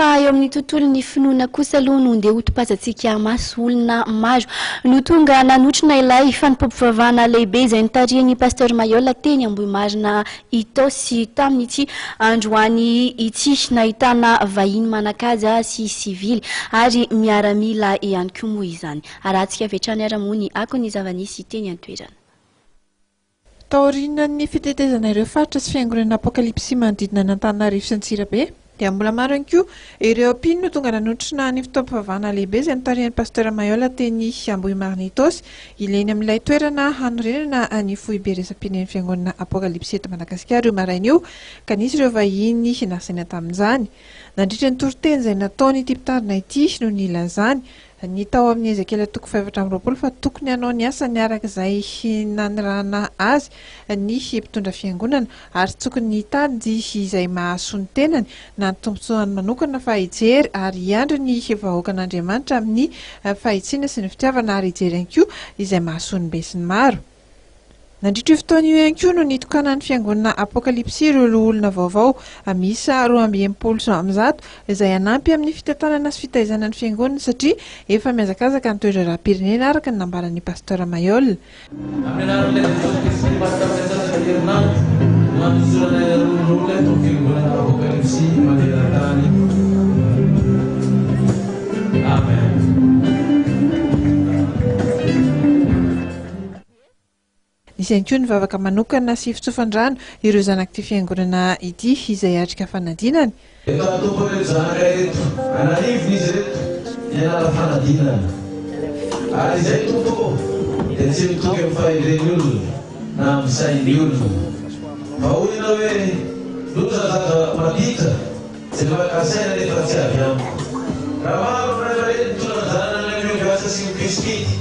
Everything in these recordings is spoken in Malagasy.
fa eo amin'ny tontolon'ny finoana kosa aloha no ndeha hotom-pazatsika maso olona maro no tonga nanotrona ilay fotoam-pivavahana lehibe izay nitarihan'ny Pasitera Mailhol teny Ambohimarina Itaosy tamin'ity androany ity, nahitana vahiny manakaja sy sivily ary miaramila ihany koa moa izany. Arahantsika vetrany ara-mony ako ny zava-nisy teny an-toerana. Taorian'ny fitetezana ireo faritra sy fiangonana Apokalipsy manodidina n'Antananarivo sy Antsirabe dia mbola maro ihany koa ireo mpino tonga nanotrona ny fotoam-pivavahana lehibe izay nitarihan'ny Pasitera Mailhol teny Ambohimarina Itaosy ileny amin'ilay toerana hanorenana ny foibe-resam-pirenen'ny fiangonana Apokalipsy eto Madagasikara io maraina io, ka nisy ireo vahiny nasaina tamin'izany. Nandritra ny toroteny izay nataony ity mpitandrina ity no nilazany ny tao amin'ny ezekela 4:20 fa tokony hanao ny asa niarak'izay nanirahana azy ny mpitondra fiangonana ary tokony nitady izay mahaso ny tenany na ny tombontsoany manokana fa hijery ary hiandry ny vahoakan'Andriamanitra amin'ny fahitsiana sy ny fitiavana ary hijery ihany koa izay mahaso ny be sy ny maro. Nandritra io fotoana io ihany koa no nitokanan'ny fiangonana Apokalipsy ireo olona vaovao miisa 270 izay hanampy amin'ny fitantanana sy fitaizana ny fiangonana satria efa miazakazaka ny toetra rahapirenena araka ny nambaran'ny Pasitera Mailhol. Nisy ihany koa ny vavaka manokana sy fitsofandrano ireo zanak'ity fiangonana ity izay atrika fanadinany. Ary izay tompo dia tsy mitoky amin'ny fahendren'ny olona na amin'ny sain'ny olona. Fa hoy ianao hoe loza zava maditra tsy makasaina rehefa tsy avy amiko. Raha maro rehefa mitondra zanana ny miasa sy mikisikity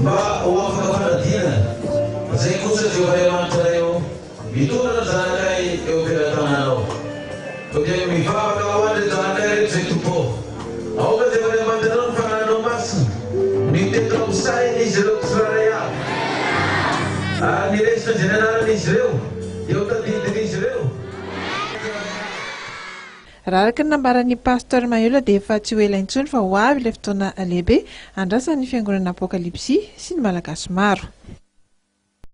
mba ho afaka fanadinana. Zay kosa Jehovah eo mitondra zanakay eo am-pelam-tananao. Dia mivavaka ho andry zanakay rehetra zay tompo. Ao ka Jehovah ny fananao masina. Nitendrao saina izy ireo tsiraray avy. Ary niresina izay nianaran'izy ireo, eo tadidin'izy ireo. Raha araka ny nambaran'ny Pasitera Mailhol dia efa tsy ho ela intsony fa ho avy ilay fotoana lehibe andrasan'ny fiangonana Apokalipsy sy ny malagasy maro.